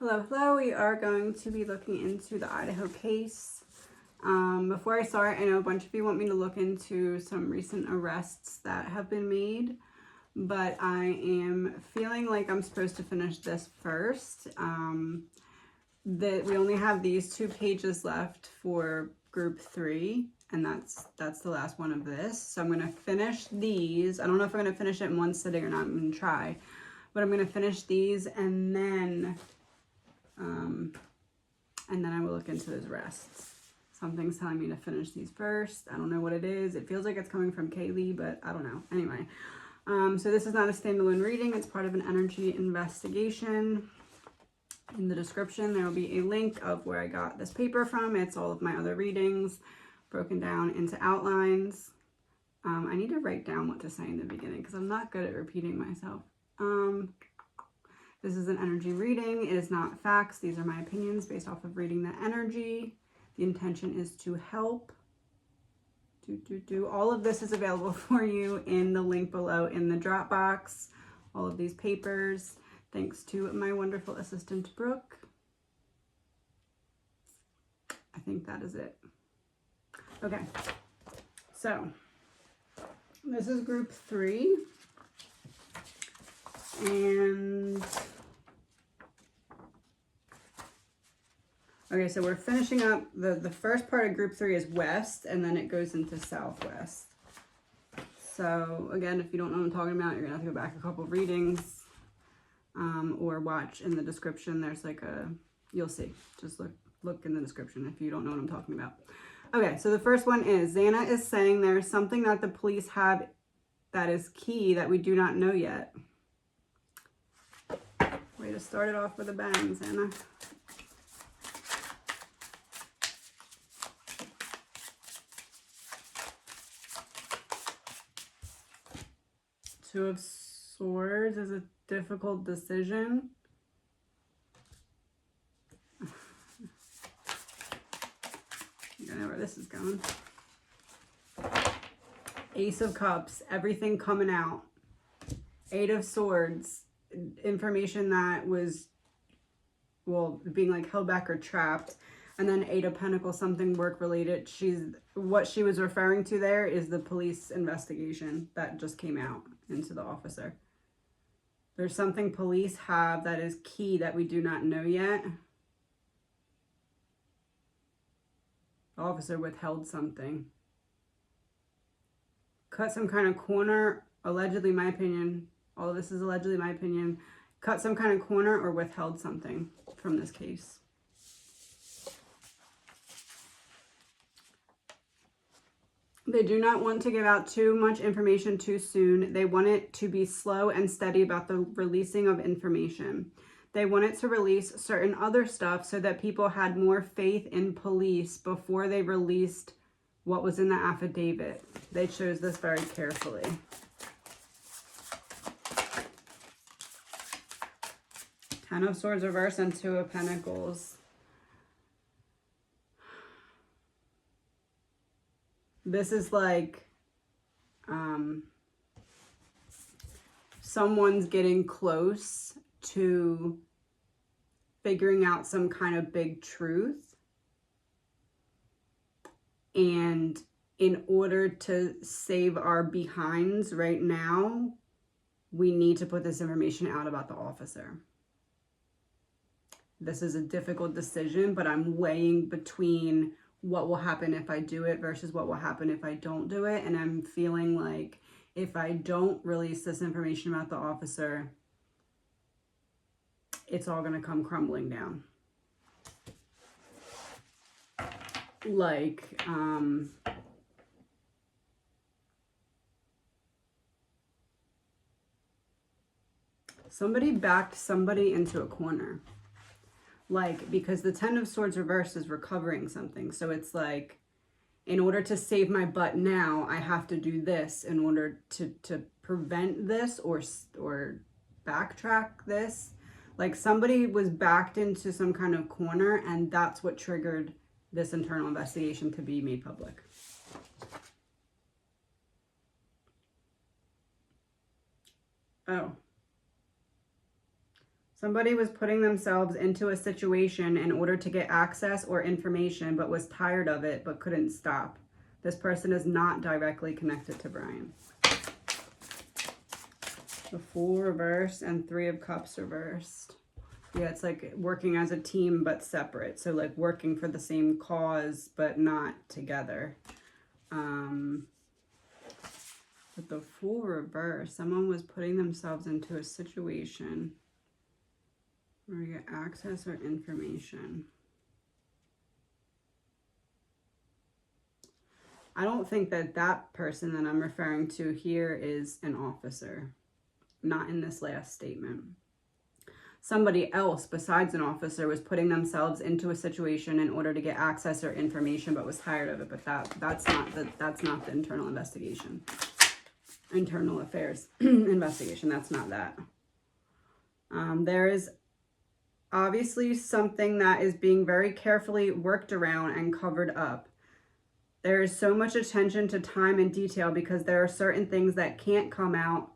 Hello, hello. We are going to be looking into the Idaho case. Before I start, I know a bunch of you want me to look into some recent arrests that have been made, but I am feeling like I'm supposed to finish this first. We only have these 2 pages left for group 3, and that's the last one of this. So I'm going to finish these. I don't know if I'm going to finish it in one sitting or not. I'm going to try, but I'm going to finish these and then I will look into those rests. Something's telling me to finish these first. I don't know what it is. It feels like it's coming from Kaylee, but I don't know. Anyway, so this is not a standalone reading. It's part of an energy investigation. In the description, there will be a link of where I got this paper from. It's all of my other readings broken down into outlines. I need to write down what to say in the beginning because I'm not good at repeating myself. This is an energy reading. It is not facts. These are my opinions based off of reading the energy. The intention is to help. All of this is available for you in the link below in the Dropbox. All of these papers. Thanks to my wonderful assistant, Brooke. I think that is it. Okay. So, this is group 3. And okay, so we're finishing up the first part of group 3 is west, and then it goes into southwest. So again, if you don't know what I'm talking about, you're gonna have to go back a couple readings, or watch in the description. There's like you'll see. Just look in the description if you don't know what I'm talking about. Okay, so the first one is Xana is saying there's something that the police have that is key that we do not know yet. Way to start it off with a bang, Xana. Two of Swords is a difficult decision. I know where this is going. Ace of Cups, everything coming out. 8 of Swords, information that was, well, being like held back or trapped. And then 8 of Pentacles, something work related. What she was referring to there is the police investigation that just came out into the officer. There's something police have that is key that we do not know yet. The officer withheld something. Cut some kind of corner, allegedly my opinion. All of this is allegedly my opinion. Cut some kind of corner or withheld something from this case. They do not want to give out too much information too soon. They want it to be slow and steady about the releasing of information. They wanted to release certain other stuff so that people had more faith in police before they released what was in the affidavit. They chose this very carefully. Ten of Swords reverse and 2 of Pentacles. This is like someone's getting close to figuring out some kind of big truth. And in order to save our behinds right now, we need to put this information out about the officer. This is a difficult decision, but I'm weighing between what will happen if I do it versus what will happen if I don't do it. And I'm feeling like if I don't release this information about the officer, it's all going to come crumbling down. Like, somebody backed somebody into a corner. Like, because the 10 of Swords reverse is recovering something. So it's like, in order to save my butt now, I have to do this in order to prevent this or backtrack this. Like, somebody was backed into some kind of corner, and that's what triggered this internal investigation to be made public. Oh. Somebody was putting themselves into a situation in order to get access or information, but was tired of it, but couldn't stop. This person is not directly connected to Brian. The Fool reversed and Three of Cups reversed. Yeah, it's like working as a team, but separate. So like working for the same cause, but not together. With the Fool reversed, someone was putting themselves into a situation where you get access or information. I don't think that that person that I'm referring to here is an officer. Not in this last statement. Somebody else besides an officer was putting themselves into a situation in order to get access or information, but was tired of it. But that's not the internal investigation. Internal affairs investigation. That's not that. There is obviously something that is being very carefully worked around and covered up. There is so much attention to time and detail because there are certain things that can't come out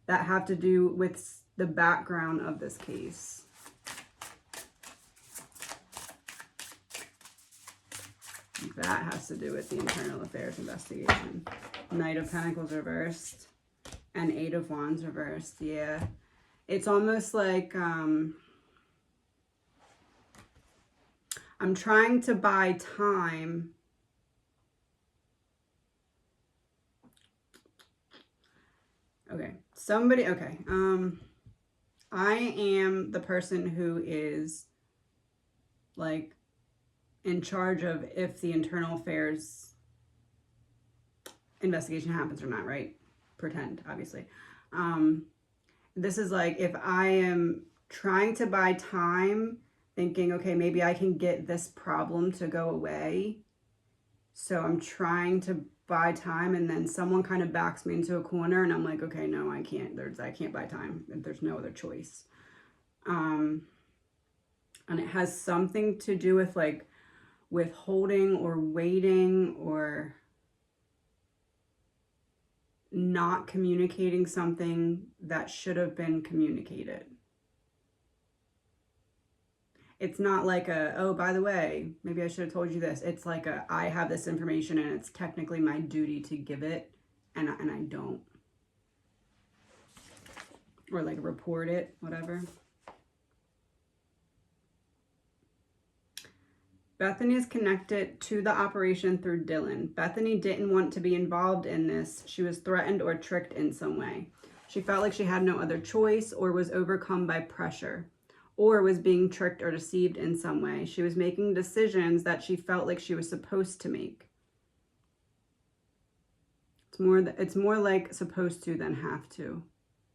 that have to do with the background of this case. That has to do with the internal affairs investigation. Knight of Pentacles reversed and Eight of Wands reversed. Yeah. It's almost like I'm trying to buy time. Okay. Okay. I am the person who is like in charge of if the internal affairs investigation happens or not, right? Pretend, obviously. This is like if I am trying to buy time, thinking, okay, maybe I can get this problem to go away. So I'm trying to buy time, and then someone kind of backs me into a corner, and I'm like, okay, no, I can't. I can't buy time. There's no other choice. And it has something to do with like withholding or waiting or not communicating something that should have been communicated. It's not like oh, by the way, maybe I should have told you this. It's like I have this information and it's technically my duty to give it, and I don't. Or like report it, whatever. Bethany is connected to the operation through Dylan. Bethany didn't want to be involved in this. She was threatened or tricked in some way. She felt like she had no other choice or was overcome by pressure, or was being tricked or deceived in some way. She was making decisions that she felt like she was supposed to make. It's more like supposed to than have to.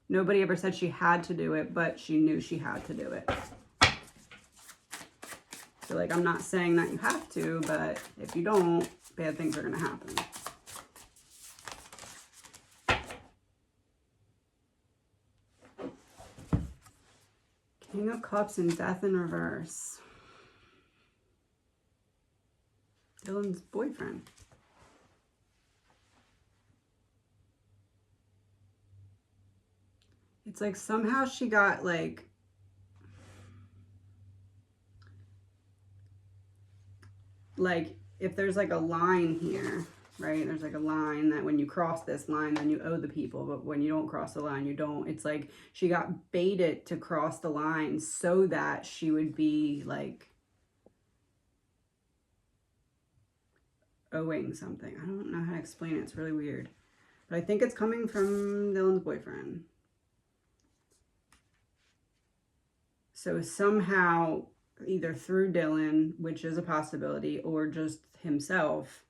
Nobody ever said she had to do it, but she knew she had to do it. So like, I'm not saying that you have to, but if you don't, bad things are going to happen. King of Cups and Death in reverse. Dylan's boyfriend. It's like somehow she got like if there's like a line here, right? There's like a line that when you cross this line, then you owe the people. But when you don't cross the line, you don't. It's like she got baited to cross the line so that she would be like owing something. I don't know how to explain it. It's really weird. But I think it's coming from Dylan's boyfriend. So somehow, either through Dylan, which is a possibility, or just himself,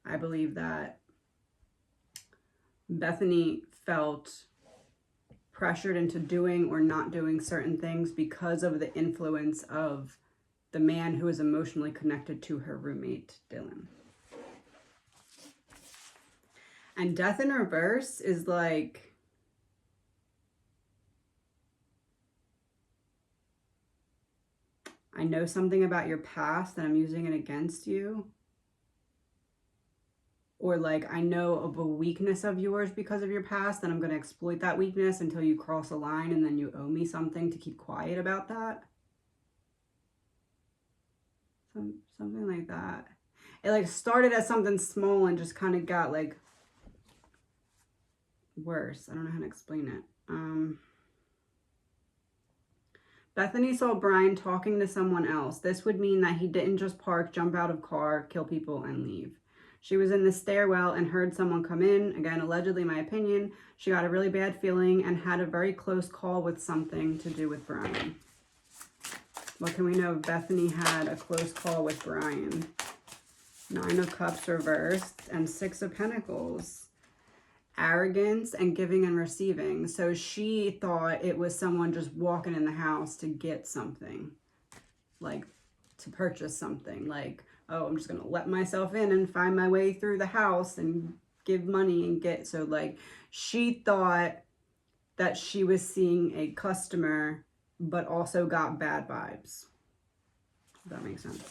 I believe that Bethany felt pressured into doing or not doing certain things because of the influence of the man who is emotionally connected to her roommate, Dylan. And Death in reverse is like, I know something about your past and I'm using it against you. or like, I know of a weakness of yours because of your past, then I'm going to exploit that weakness until you cross a line, and then you owe me something to keep quiet about that. Something like that. It like started as something small and just kind of got like worse. I don't know how to explain it. Bethany saw Brian talking to someone else. This would mean that he didn't just park, jump out of car, kill people, and leave. She was in the stairwell and heard someone come in. Again, allegedly my opinion. She got a really bad feeling and had a very close call with something to do with Brian. What can we know? Bethany had a close call with Brian. 9 of Cups reversed and 6 of Pentacles. Arrogance and giving and receiving. So she thought it was someone just walking in the house to get something, like to purchase something, like, oh, I'm just gonna let myself in and find my way through the house and give money and get. So like she thought that she was seeing a customer but also got bad vibes. If that makes sense.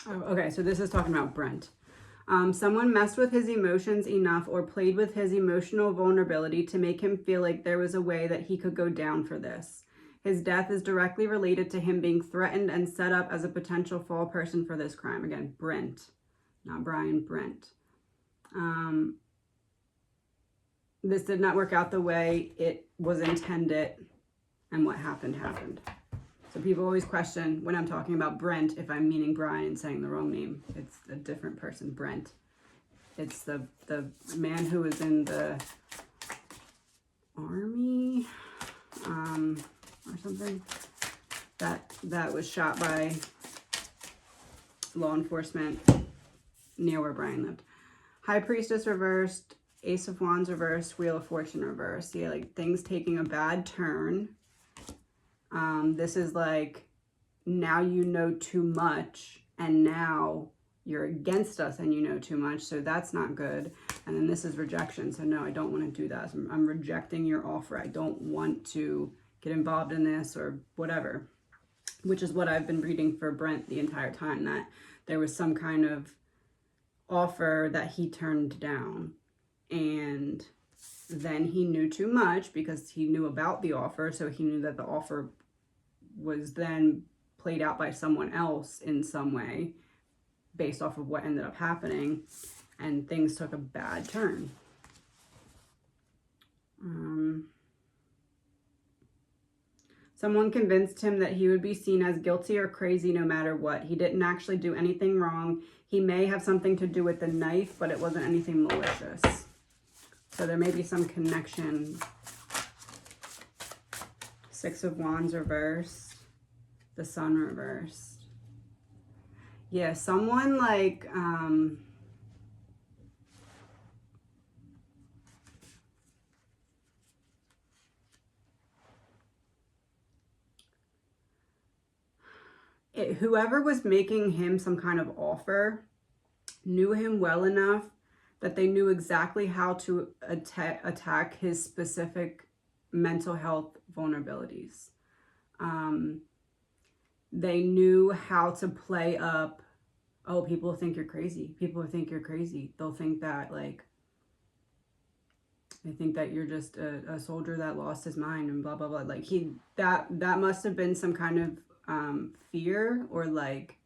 Oh, okay, so this is talking about Brent. Someone messed with his emotions enough or played with his emotional vulnerability to make him feel like there was a way that he could go down for this. His death is directly related to him being threatened and set up as a potential fall person for this crime. Again, Brent, not Brian, Brent. This did not work out the way it was intended, and what happened, happened. So people always question when I'm talking about Brent if I'm meaning Brian and saying the wrong name. It's a different person, Brent. It's the man who was in the army or something that was shot by law enforcement near where Brian lived. High Priestess reversed, Ace of Wands reversed, Wheel of Fortune reversed. Yeah, like things taking a bad turn. This is like, now you know too much and now you're against us and you know too much, so that's not good. And then this is rejection. So no, I don't want to do that. I'm rejecting your offer. I don't want to get involved in this or whatever, which is what I've been reading for Brent the entire time, that there was some kind of offer that he turned down, and then he knew too much because he knew about the offer. So he knew that the offer was then played out by someone else in some way based off of what ended up happening, and things took a bad turn. Someone convinced him that he would be seen as guilty or crazy no matter what. He didn't actually do anything wrong. He may have something to do with the knife, but it wasn't anything malicious. So there may be some connection. 6 of Wands reversed. The Sun reversed. Yeah, someone like, whoever was making him some kind of offer knew him well enough that they knew exactly how to attack his specific mental health vulnerabilities. They knew how to play up, oh, people think you're crazy. People think you're crazy. They'll think that, like, they think that you're just a soldier that lost his mind and blah, blah, blah. Like, that must have been some kind of fear, or like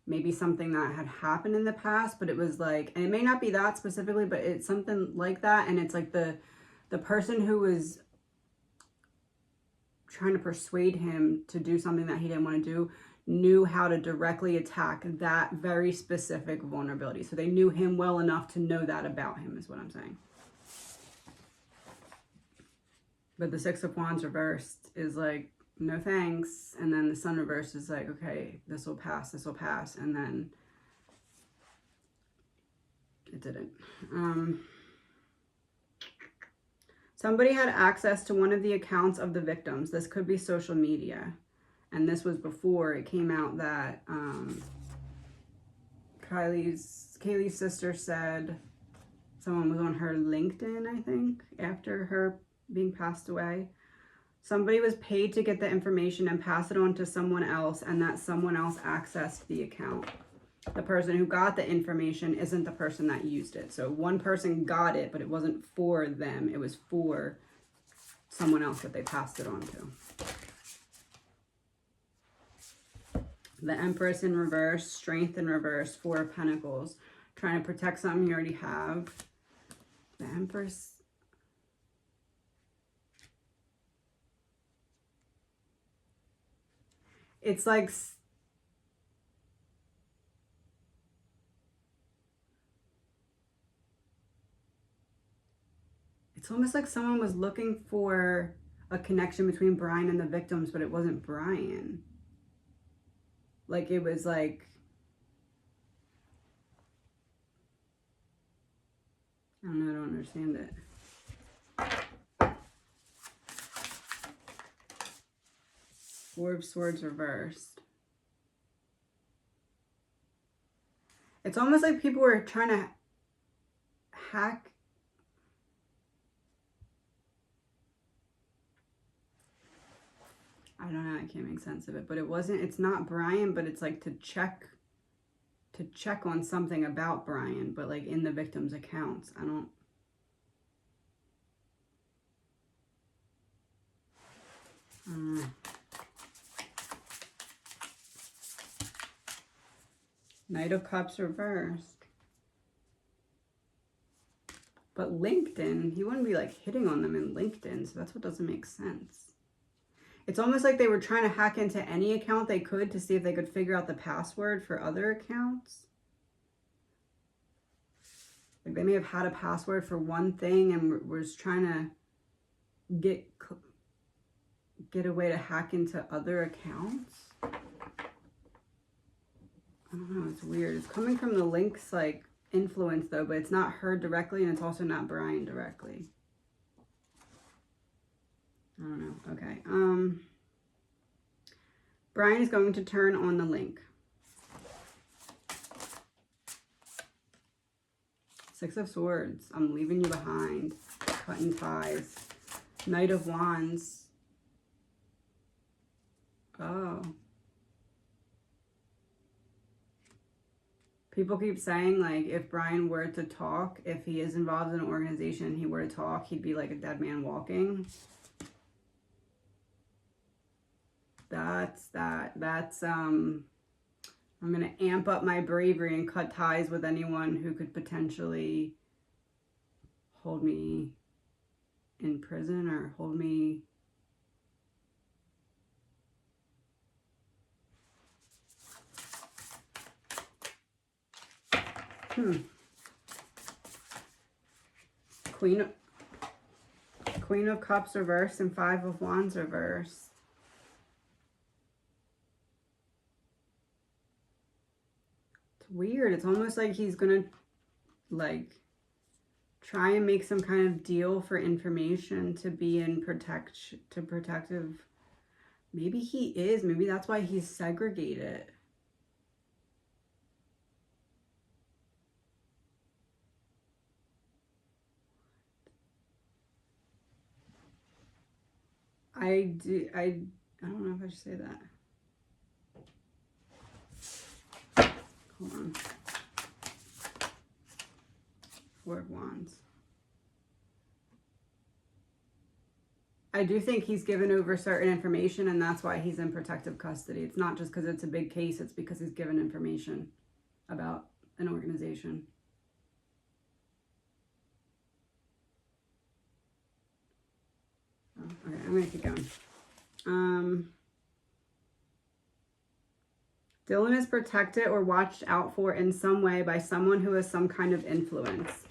maybe something that had happened in the past, but it was like, and it may not be that specifically, but it's something like that. And it's like the person who was trying to persuade him to do something that he didn't want to do knew how to directly attack that very specific vulnerability. So they knew him well enough to know that about him, is what I'm saying. But the 6 of Wands reversed is like, no thanks. And then the Sun reversed is like, okay, this will pass, and then it didn't. Somebody had access to one of the accounts of the victims. This could be social media. And this was before it came out that Kaylee's sister said someone was on her LinkedIn, I think, after her being passed away. Somebody was paid to get the information and pass it on to someone else, and that someone else accessed the account. The person who got the information isn't the person that used it. So one person got it, but it wasn't for them. It was for someone else that they passed it on to. The Empress in reverse, Strength in reverse, Four of Pentacles. Trying to protect something you already have. The Empress. It's like... It's almost like someone was looking for a connection between Brian and the victims, but it wasn't Brian. Like, it was like... I don't know, I don't understand it. Four of Swords reversed. It's almost like people were trying to hack... I don't know, I can't make sense of it, but it wasn't, it's not Brian, but it's like to check on something about Brian, but like in the victim's accounts. I don't know. Knight of Cups reversed. But LinkedIn, he wouldn't be like hitting on them in LinkedIn, so that's what doesn't make sense. It's almost like they were trying to hack into any account they could to see if they could figure out the password for other accounts. Like they may have had a password for one thing and was trying to get a way to hack into other accounts. I don't know, it's weird. It's coming from the Lynx like influence though, but it's not her directly and it's also not Brian directly. I don't know. Okay. Brian is going to turn on the link. Six of Swords. I'm leaving you behind. Cutting ties. Knight of Wands. Oh. People keep saying, like, if Brian were to talk, if he is involved in an organization and he were to talk, he'd be like a dead man walking. That's I'm gonna amp up my bravery and cut ties with anyone who could potentially hold me in prison or hold me Queen of Cups reverse and Five of Wands reverse. Weird. It's almost like he's gonna like try and make some kind of deal for information to be in protective. Maybe he is. Maybe that's why he's segregated. I don't know if I should say that. Hold on. Four of Wands. I do think he's given over certain information and that's why he's in protective custody. It's not just because it's a big case, it's because he's given information about an organization. Oh, okay, I'm going to keep going. Dylan is protected or watched out for in some way by someone who has some kind of influence.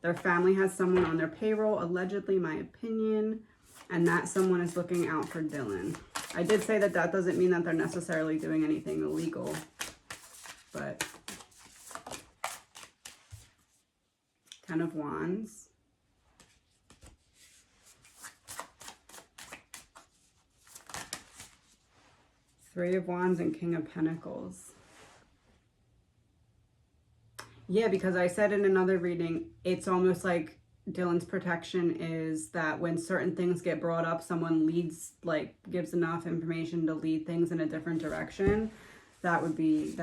Their family has someone on their payroll, allegedly, my opinion, and that someone is looking out for Dylan. I did say that that doesn't mean that they're necessarily doing anything illegal, but Ten of Wands. Three of Wands and King of Pentacles. Yeah, because I said in another reading, it's almost like Dylan's protection is that when certain things get brought up, someone leads, like gives enough information to lead things in a different direction. That would be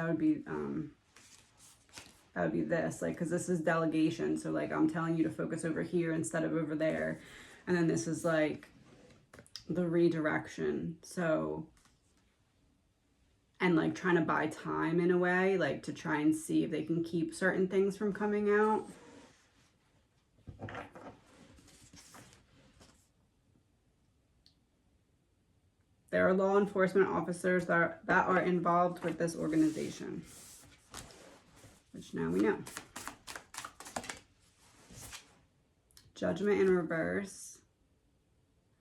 this, like, because this is delegation. So like, I'm telling you to focus over here instead of over there. And then this is like the redirection. So, and like trying to buy time in a way, like to try and see if they can keep certain things from coming out. There are law enforcement officers that are involved with this organization, which now we know. Judgment in reverse,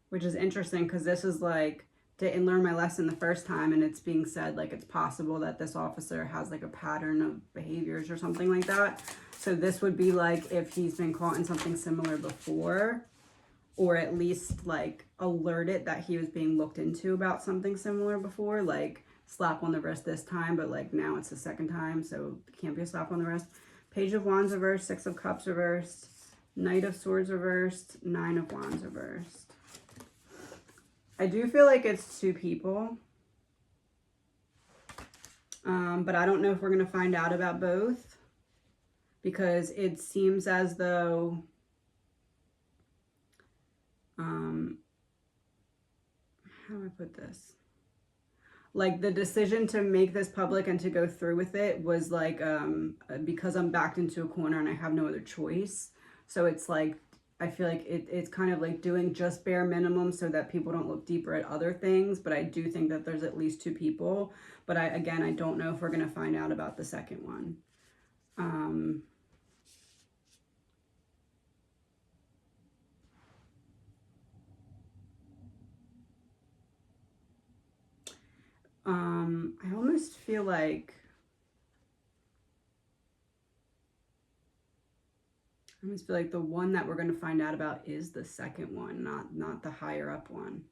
which is interesting because this is like, didn't learn my lesson the first time, and it's being said like it's possible that this officer has like a pattern of behaviors or something like that. So this would be like if he's been caught in something similar before, or at least like alerted that he was being looked into about something similar before, like slap on the wrist this time, but like now it's the second time, so it can't be a slap on the wrist. Page of Wands reversed, Six of Cups reversed, Knight of Swords reversed, Nine of Wands reversed. I do feel like it's two people, but I don't know if we're going to find out about both, because it seems as though how do I put this? Like the decision to make this public and to go through with it was like because I'm backed into a corner and I have no other choice. So it's like, I feel like it's kind of like doing just bare minimum so that people don't look deeper at other things. But I do think that there's at least two people. But I don't know if we're going to find out about the second one. I almost feel like the one that we're going to find out about is the second one, not the higher up one.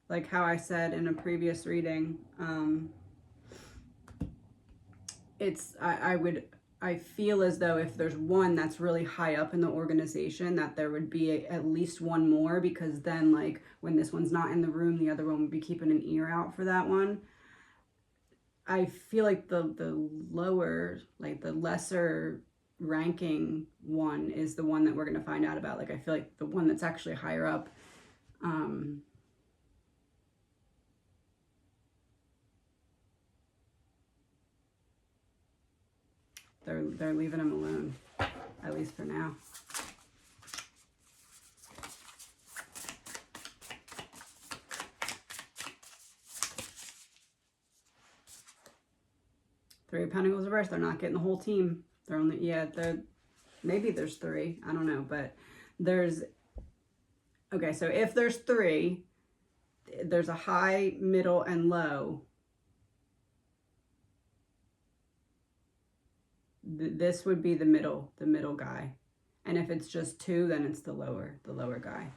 Like how I said in a previous reading, I feel as though if there's one that's really high up in the organization, that there would be at least one more, because then like when this one's not in the room, the other one would be keeping an ear out for that one. I feel like the lower, like the lesser ranking one is the one that we're going to find out about. Like I feel like the one that's actually higher up, they're leaving him alone, at least for now. Three of Pentacles reversed. They're not getting the whole team. They're only, yeah, maybe there's three. I don't know, but there's, okay, so if there's three, there's a high, middle, and low. This would be the middle guy. And if it's just two, then it's the lower guy.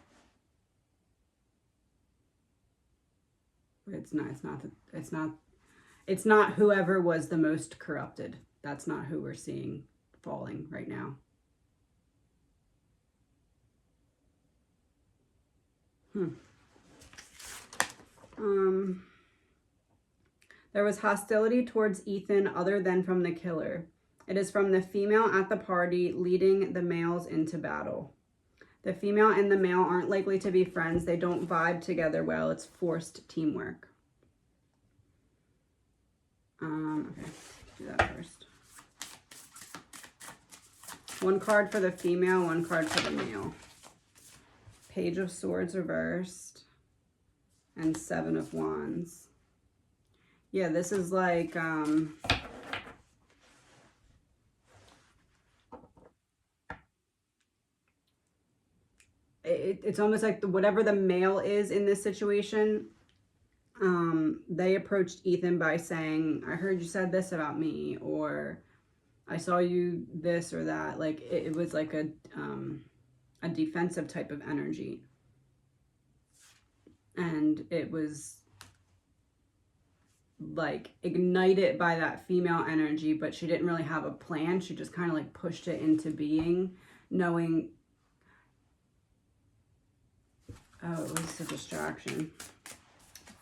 It's not whoever was the most corrupted. That's not who we're seeing falling right now. There was hostility towards Ethan other than from the killer. It is from the female at the party leading the males into battle. The female and the male aren't likely to be friends. They don't vibe together well. It's forced teamwork. Okay, do that first. One card for the female, one card for the male. Page of Swords reversed and Seven of Wands. Yeah, this is like it's almost like whatever the male is in this situation, they approached Ethan by saying, I heard you said this about me, or I saw you this or that. Like it was like a defensive type of energy. And it was like ignited by that female energy, but she didn't really have a plan. She just kind of like pushed it into being, knowing, oh, it was a distraction.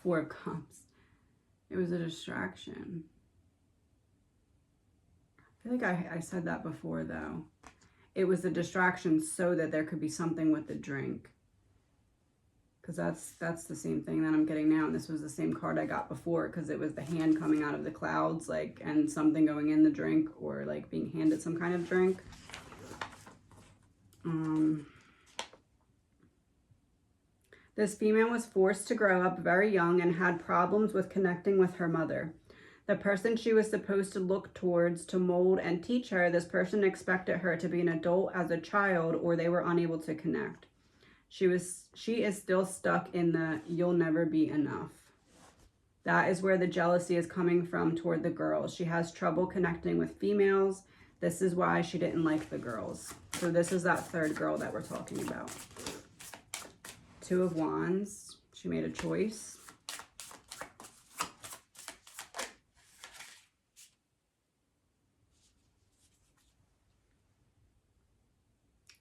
4 of Cups. It was a distraction. I feel like I said that before though. It was a distraction so that there could be something with the drink. Because that's the same thing that I'm getting now. And this was the same card I got before, because it was the hand coming out of the clouds, like, and something going in the drink, or like being handed some kind of drink. This female was forced to grow up very young and had problems with connecting with her mother. The person she was supposed to look towards to mold and teach her, this person expected her to be an adult as a child, or they were unable to connect. She is still stuck in the "you'll never be enough." That is where the jealousy is coming from toward the girls. She has trouble connecting with females. This is why she didn't like the girls. So this is that third girl that we're talking about. 2 of Wands. She made a choice.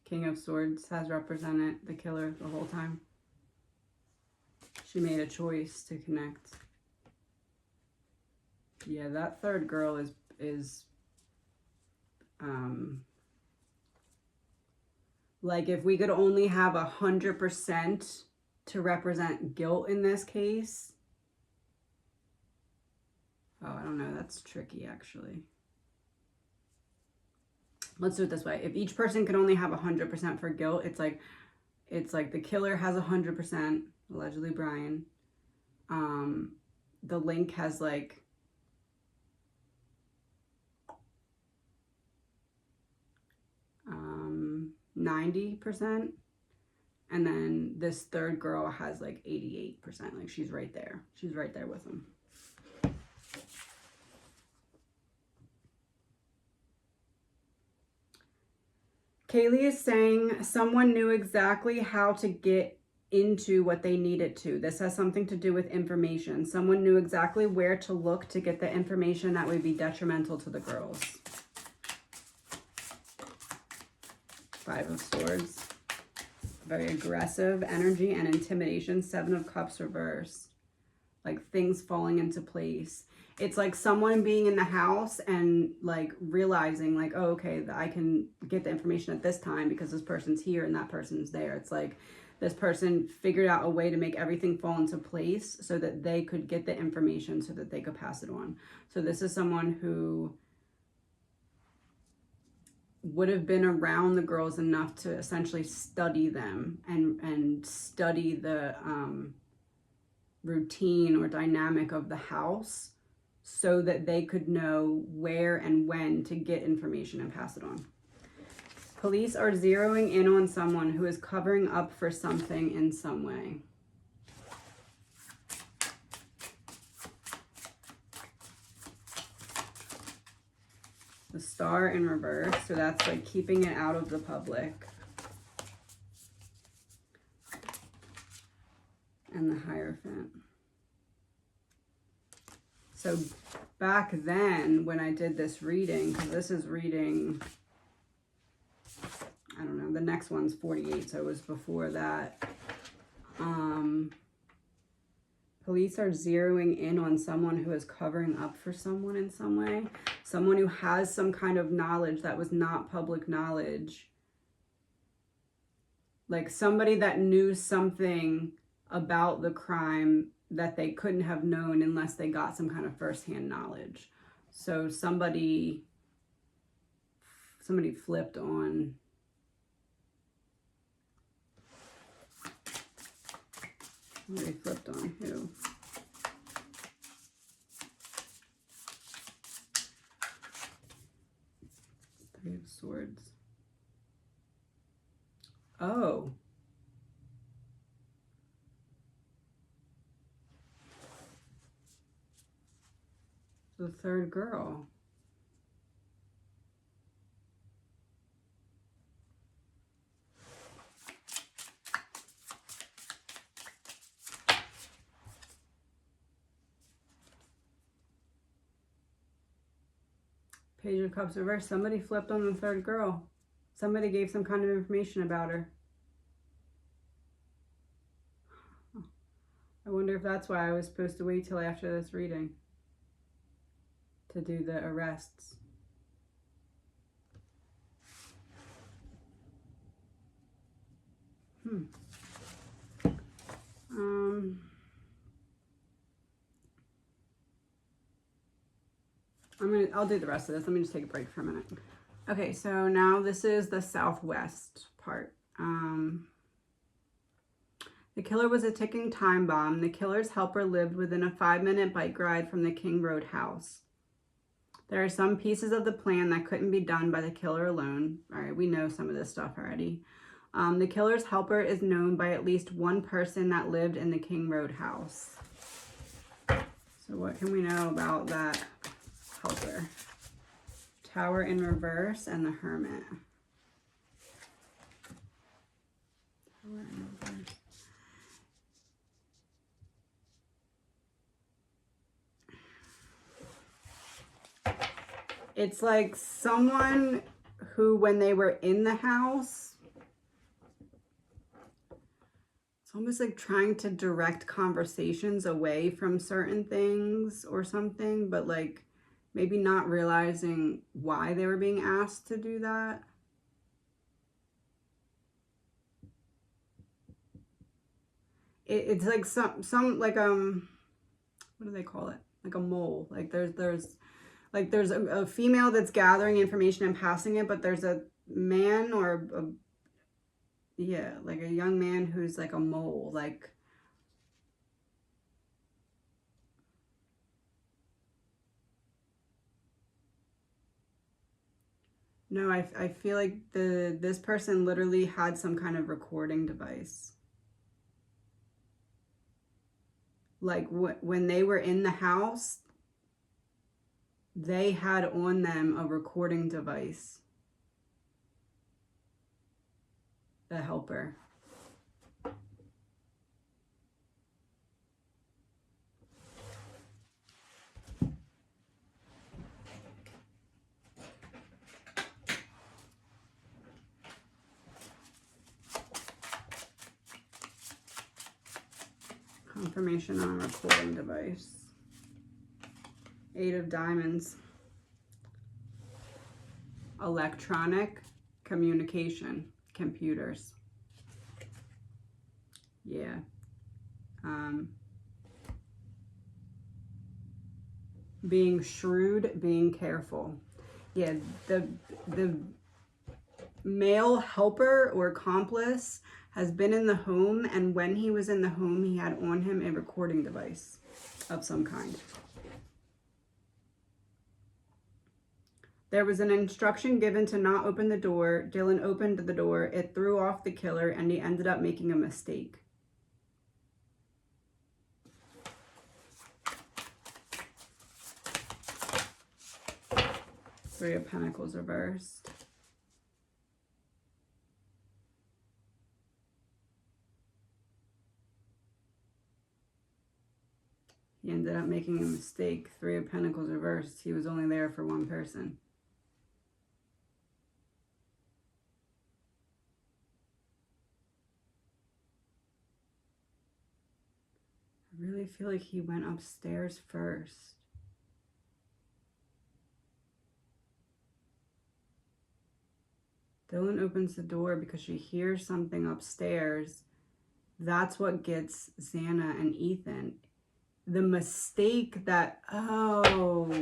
King of Swords has represented the killer the whole time. She made a choice to connect. Yeah, that third girl is like, if we could only have 100% to represent guilt in this case. Oh, I don't know. That's tricky, actually. Let's do it this way. If each person could only have 100% for guilt, it's like the killer has 100%, allegedly Brian. The link has like 90%, and then this third girl has like 88%. Like, she's right there. She's right there with them. Kaylee is saying someone knew exactly how to get into what they needed to. This has something to do with information. Someone knew exactly where to look to get the information that would be detrimental to the girls. 5 of Swords. Very aggressive energy and intimidation. 7 of Cups reversed. Like, things falling into place. It's like someone being in the house and like realizing like, oh, okay, I can get the information at this time because this person's here and that person's there. It's like this person figured out a way to make everything fall into place so that they could get the information so that they could pass it on. So this is someone who would have been around the girls enough to essentially study them and study the routine or dynamic of the house, so that they could know where and when to get information and pass it on. Police are zeroing in on someone who is covering up for something in some way. The Star in reverse, so that's like keeping it out of the public. And the Hierophant. So back then when I did this reading, because this is reading, I don't know, the next one's 48, so it was before that. Police are zeroing in on someone who is covering up for someone in some way. Someone who has some kind of knowledge that was not public knowledge. Like somebody that knew something about the crime that they couldn't have known unless they got some kind of firsthand knowledge. So somebody flipped on. Somebody flipped on who? Three of Swords. Oh. The third girl. Page of Cups reversed. Somebody flipped on the third girl. Somebody gave some kind of information about her. I wonder if that's why I was supposed to wait till after this reading to do the arrests. I'll do the rest of this. Let me just take a break for a minute. Okay, so now this is the southwest part. The killer was a ticking time bomb. The killer's helper lived within a 5-minute bike ride from the King Road house. There are some pieces of the plan that couldn't be done by the killer alone. All right, we know some of this stuff already. The killer's helper is known by at least one person that lived in the King Road house. So what can we know about that helper? Tower in reverse and the Hermit. Tower in reverse. It's like someone who, when they were in the house, it's almost like trying to direct conversations away from certain things or something, but like maybe not realizing why they were being asked to do that. It's like some like what do they call it? Like a mole. Like there's a female that's gathering information and passing it, but there's a man or like a young man who's like a mole. Like, no, I feel like this person literally had some kind of recording device. Like when they were in the house, they had on them a recording device. The helper. Confirmation on a recording device. 8 of Diamonds. Electronic communication. Computers. Yeah. Being shrewd, being careful. Yeah, the male helper or accomplice has been in the home, and when he was in the home, he had on him a recording device of some kind. There was an instruction given to not open the door. Dylan opened the door. It threw off the killer, and he ended up making a mistake. Three of Pentacles reversed. He ended up making a mistake. Three of Pentacles reversed. He was only there for one person. I really feel like he went upstairs first. Dylan opens the door because she hears something upstairs. That's what gets Xana and Ethan. The mistake that, that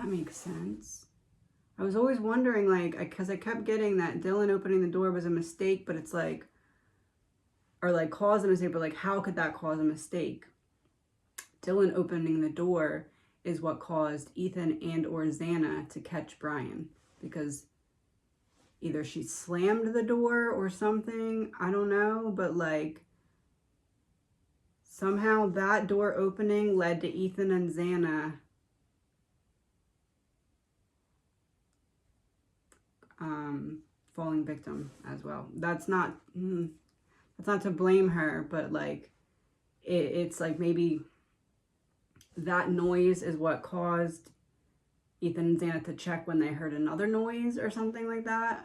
makes sense. I was always wondering, like, because I kept getting that Dylan opening the door was a mistake, but it's like, or like caused a mistake, but like, how could that cause a mistake? Dylan opening the door is what caused Ethan and or Xana to catch Brian, because either she slammed the door or something, I don't know, but like somehow that door opening led to Ethan and Xana falling victim as well. That's not to blame her, but like it's like maybe that noise is what caused Ethan and Xana to check when they heard another noise or something like that.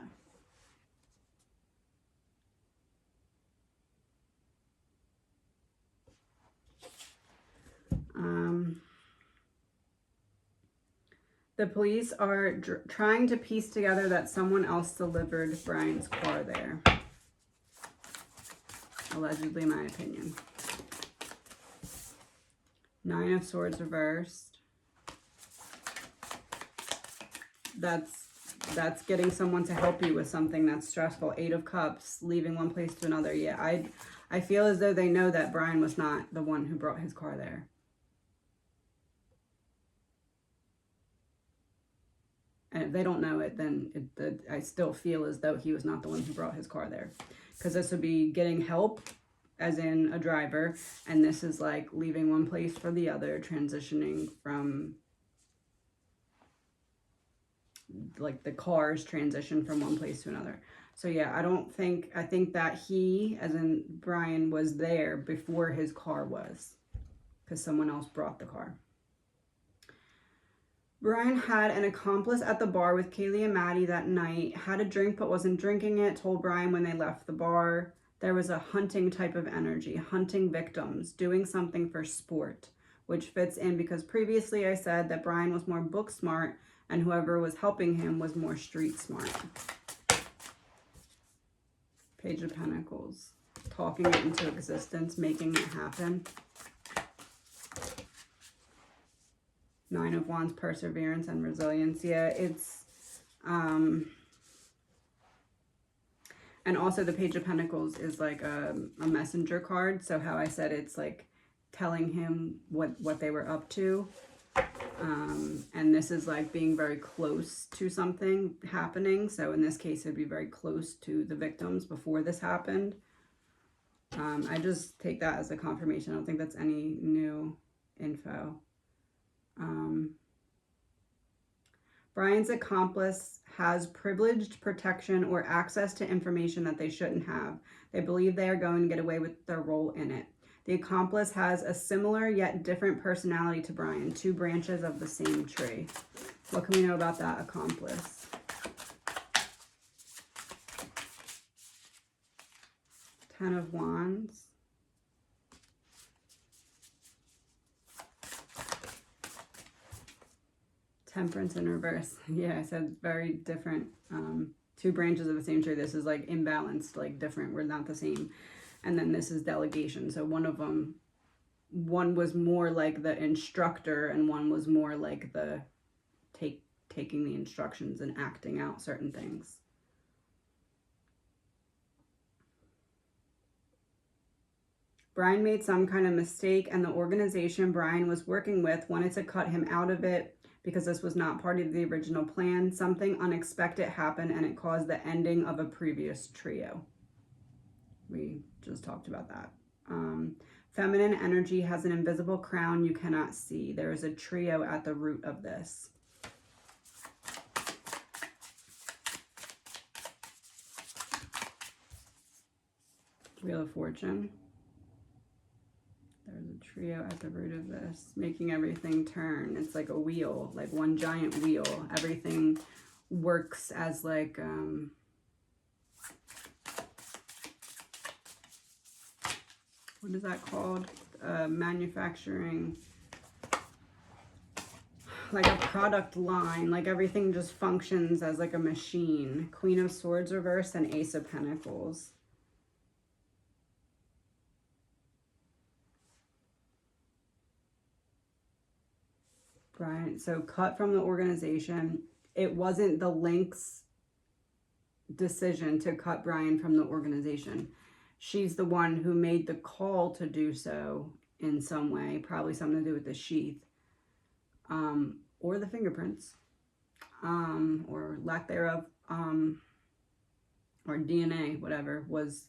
The police are trying to piece together that someone else delivered Brian's car there. Allegedly, my opinion. 9 of Swords reversed. That's getting someone to help you with something that's stressful. 8 of Cups, leaving one place to another. Yeah, I feel as though they know that Brian was not the one who brought his car there. And if they don't know it, then I still feel as though he was not the one who brought his car there. Because this would be getting help, as in a driver, and this is like leaving one place for the other, transitioning from, like, the cars transition from one place to another. So yeah, I think that he, as in Brian, was there before his car was, because someone else brought the car. Brian had an accomplice at the bar with Kaylee and Maddie that night, had a drink but wasn't drinking it, told Brian when they left the bar. There was a hunting type of energy, hunting victims, doing something for sport, which fits in because previously I said that Brian was more book smart and whoever was helping him was more street smart. Page of Pentacles, talking it into existence, making it happen. 9 of Wands, perseverance and resilience. Yeah, it's, and also the Page of Pentacles is like a messenger card. So how I said it's like telling him what they were up to. And this is like being very close to something happening. So in this case, it'd be very close to the victims before this happened. I just take that as a confirmation. I don't think that's any new info. Brian's accomplice has privileged protection or access to information that they shouldn't have. They believe they are going to get away with their role in it. The accomplice has a similar yet different personality to Brian, 2 branches of the same tree. What can we know about that accomplice? Ten of Wands. Temperance in reverse. Yeah, I said very different. 2 branches of the same tree. This is like imbalanced, like different. We're not the same. And then this is delegation. So one of them, one was more like the instructor and one was more like the taking the instructions and acting out certain things. Brian made some kind of mistake and the organization Brian was working with wanted to cut him out of it because this was not part of the original plan. Something unexpected happened and it caused the ending of a previous trio. We just talked about that. Feminine energy has an invisible crown you cannot see. There is a trio at the root of this. Wheel of Fortune. There's a trio at the root of this, making everything turn. It's like a wheel, like one giant wheel. Everything works as like, what is that called? Manufacturing, like a product line, like everything just functions as like a machine. Queen of Swords reversed and Ace of Pentacles. Right, so cut from the organization. It wasn't the Link's decision to cut Brian from the organization. She's the one who made the call to do so in some way, probably something to do with the sheath, or the fingerprints, or lack thereof, or DNA, whatever was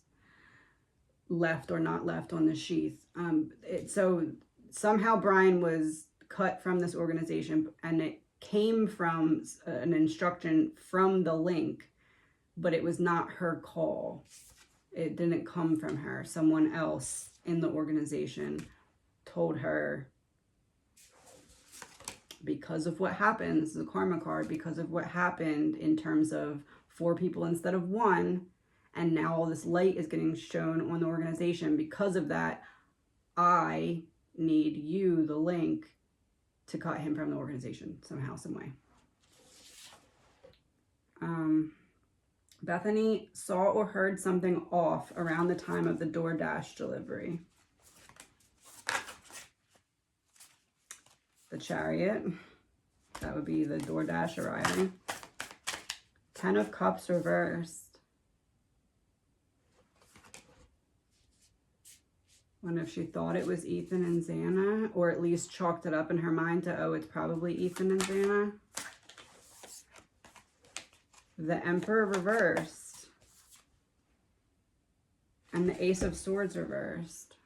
left or not left on the sheath. So somehow Brian was cut from this organization and it came from an instruction from the Link, but it was not her call. It didn't come from her. Someone else in the organization told her because of what happened, this is a karma card, because of what happened in terms of 4 people instead of 1, and now all this light is getting shown on the organization. Because of that, I need you, the link, to cut him from the organization somehow, some way. Bethany saw or heard something off around the time of the DoorDash delivery. The Chariot, that would be the DoorDash arriving. 10 of Cups reversed. Wonder if she thought it was Ethan and Xana, or at least chalked it up in her mind to, oh, it's probably Ethan and Xana. The Emperor reversed. And the Ace of Swords reversed.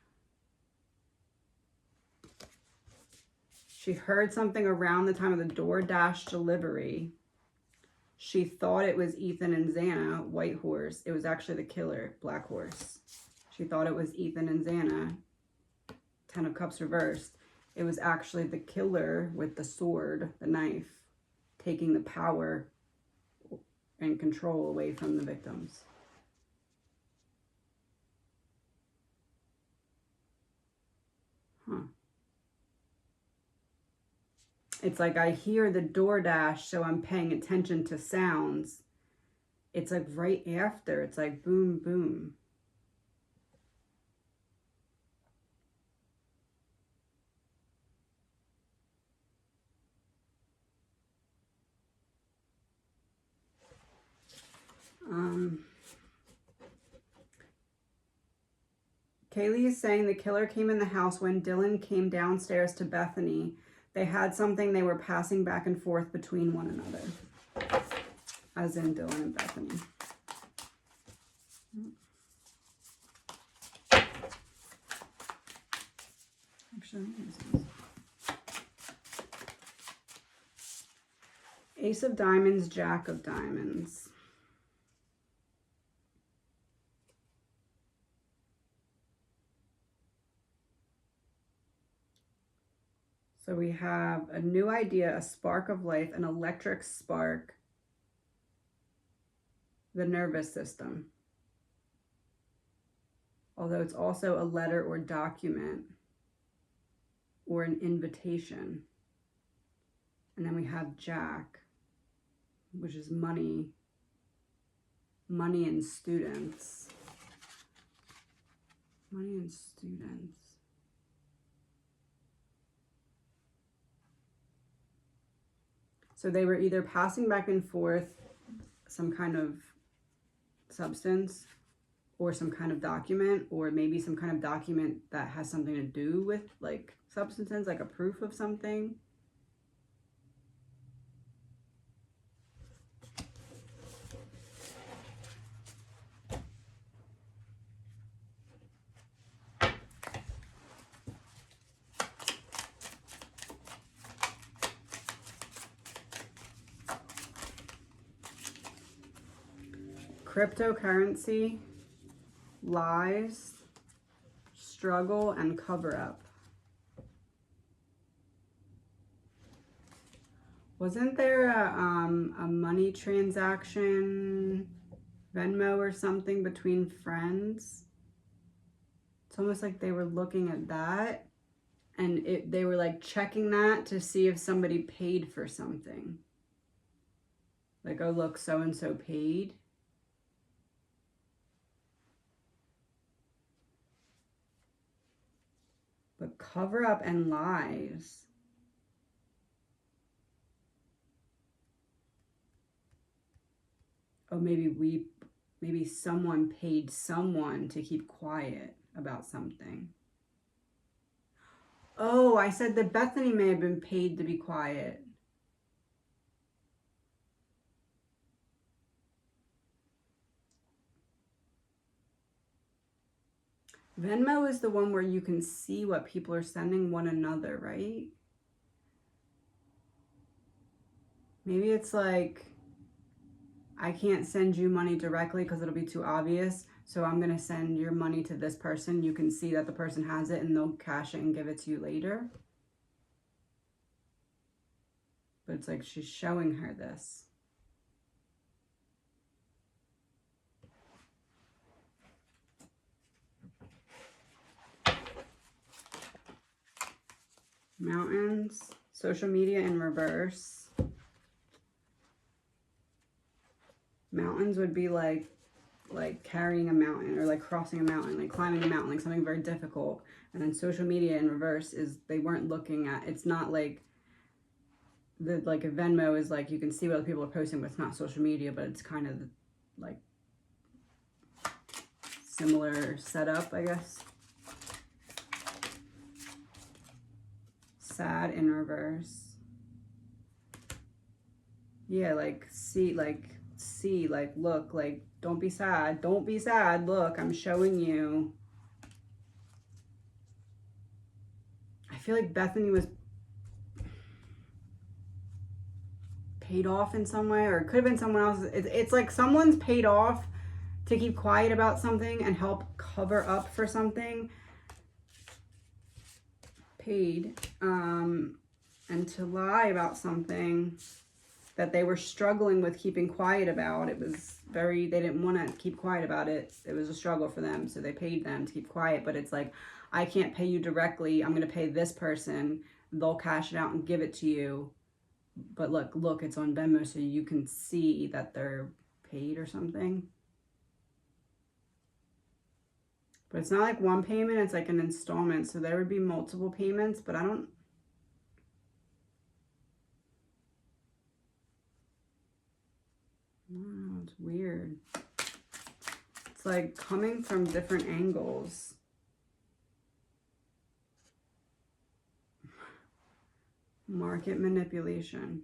She heard something around the time of the DoorDash delivery. She thought it was Ethan and Xana, White Horse. It was actually the killer, Black Horse. She thought it was Ethan and Xana, 10 of Cups reversed. It was actually the killer with the sword, the knife, taking the power and control away from the victims. Huh. It's like I hear the DoorDash, so I'm paying attention to sounds. It's like right after. It's like boom, boom. Kaylee is saying the killer came in the house when Dylan came downstairs to Bethany. They had something they were passing back and forth between one another. As in Dylan and Bethany. Actually, Ace of Diamonds, Jack of Diamonds. So we have a new idea, a spark of life, an electric spark, the nervous system. Although it's also a letter or document or an invitation. And then we have Jack, which is money, money and students. Money and students. So they were either passing back and forth some kind of substance or some kind of document, or maybe some kind of document that has something to do with like substances, like a proof of something. Cryptocurrency, lies, struggle, and cover up. Wasn't there a money transaction, Venmo or something between friends? It's almost like they were looking at that and they were like checking that to see if somebody paid for something. Like, oh look, so-and-so paid. But cover up and lies. Oh, maybe someone paid someone to keep quiet about something. Oh, I said that Bethany may have been paid to be quiet. Venmo is the one where you can see what people are sending one another, right? Maybe it's like, I can't send you money directly because it'll be too obvious. So I'm going to send your money to this person. You can see that the person has it and they'll cash it and give it to you later. But it's like she's showing her this. Mountains, social media in reverse. Mountains would be like carrying a mountain, or like crossing a mountain, like climbing a mountain, like something very difficult. And then social media in reverse is they weren't looking at, it's not like like a Venmo is like you can see what other people are posting, but it's not social media, but it's kind of like similar setup, I guess. Sad in reverse. Yeah, like see, like look, like don't be sad, don't be sad, look, I'm showing you. I feel like Bethany was paid off in some way, or it could have been someone else. It's like someone's paid off to keep quiet about something and help cover up for something. Paid and to lie about something that they were struggling with keeping quiet about. It was very, they didn't want to keep quiet about it. It was a struggle for them, so they paid them to keep quiet. But it's like, I can't pay you directly, I'm going to pay this person, they'll cash it out and give it to you, but look, it's on Venmo, so you can see that they're paid or something. But it's not like one payment, it's like an installment. So there would be multiple payments, but I don't know, it's weird. It's like coming from different angles. Market manipulation.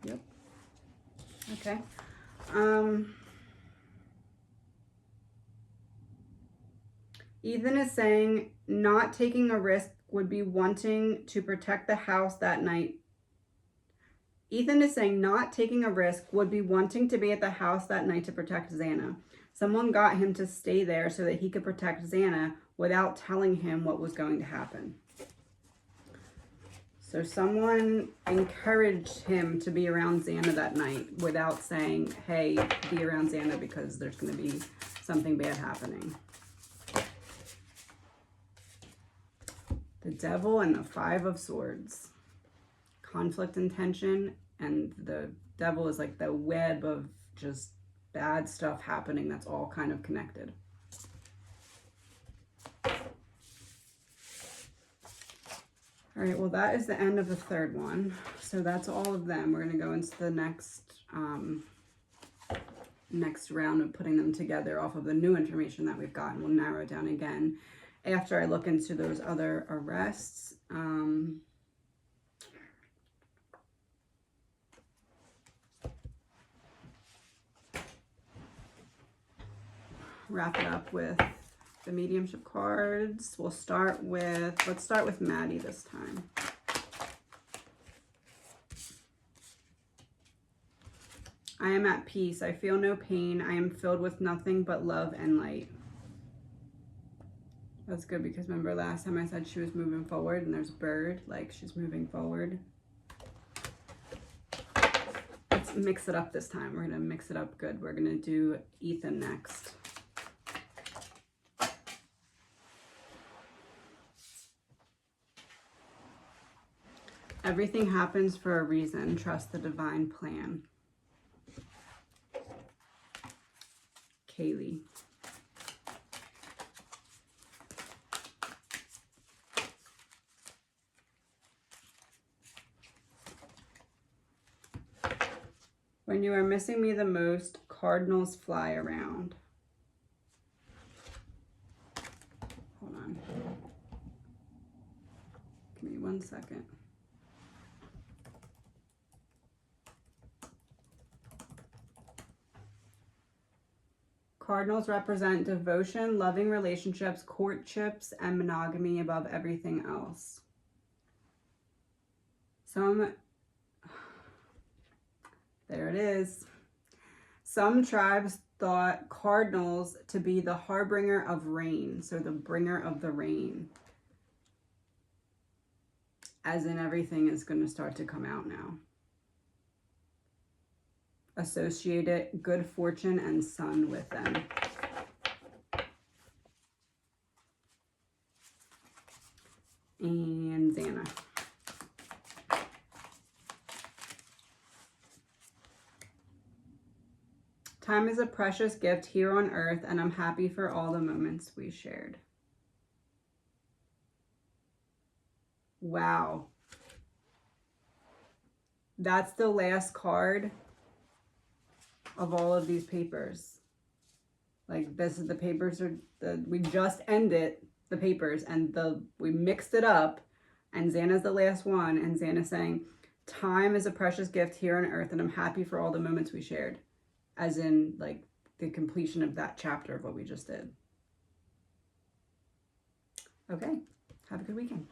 Yep. Okay. Ethan is saying not taking a risk would be wanting to protect the house that night. Ethan is saying not taking a risk would be wanting to be at the house that night to protect Xana. Someone got him to stay there so that he could protect Xana without telling him what was going to happen. So someone encouraged him to be around Xana that night without saying, hey, be around Xana because there's going to be something bad happening. The Devil and the Five of Swords. Conflict and tension, and the Devil is like the web of just bad stuff happening that's all kind of connected. All right, well, that is the end of the third one. So that's all of them. We're going to go into the next round of putting them together off of the new information that we've gotten. We'll narrow it down again after I look into those other arrests. Wrap it up with the mediumship cards. Let's start with Maddie this time. I am at peace. I feel no pain. I am filled with nothing but love and light. That's good, because remember last time I said she was moving forward, and there's a bird, like she's moving forward. Let's mix it up this time. We're going to mix it up good. We're going to do Ethan next. Everything happens for a reason. Trust the divine plan. Kaylee. When you are missing me the most, cardinals fly around. Hold on. Give me 1 second. Cardinals represent devotion, loving relationships, courtships, and monogamy above everything else. There it is. Some tribes thought cardinals to be the harbinger of rain. So the bringer of the rain. As in everything is going to start to come out now. Associate it, good fortune and sun with them. And Xana. Time is a precious gift here on earth, and I'm happy for all the moments we shared. Wow. That's the last card of all of these papers. Like, this is the papers are we just ended the papers and we mixed it up, and Xana's the last one, and Xana's saying, time is a precious gift here on earth, and I'm happy for all the moments we shared. As in, like, the completion of that chapter of what we just did. Okay, have a good weekend.